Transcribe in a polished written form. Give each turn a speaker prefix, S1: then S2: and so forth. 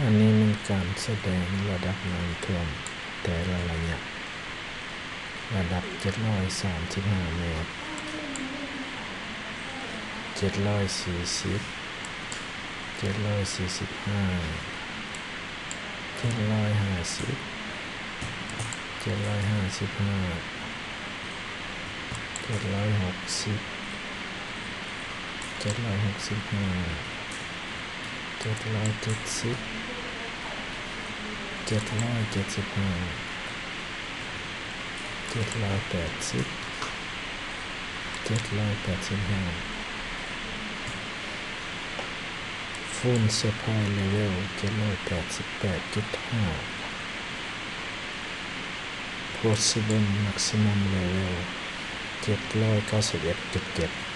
S1: อันนี้เป็นการแสดงระดับน้ำท่วมแต่ละระยะระดับ735 เมตร740 745 750 755 760 765 770 775 780 785 Full Supply Level 788.5 Possible Maximum Level 791.7